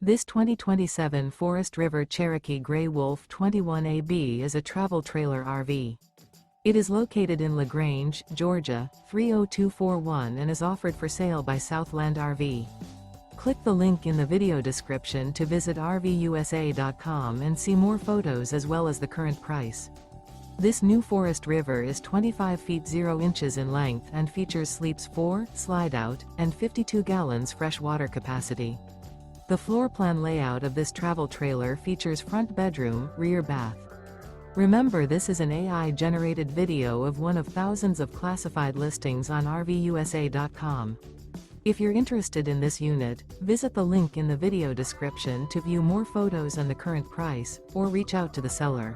This 2027 Forest River Cherokee Grey Wolf 21AB is a travel trailer RV. It is located in LaGrange, Georgia, 30241 and is offered for sale by Southland RV. Click the link in the video description to visit RVUSA.com and see more photos as well as the current price. This new Forest River is 25 feet 0 inches in length and features sleeps 4, Slideout, and 52 gallons fresh water capacity. The floor plan layout of this travel trailer features front bedroom, rear bath. Remember, this is an AI-generated video of one of thousands of classified listings on RVUSA.com. If you're interested in this unit, visit the link in the video description to view more photos and the current price, or reach out to the seller.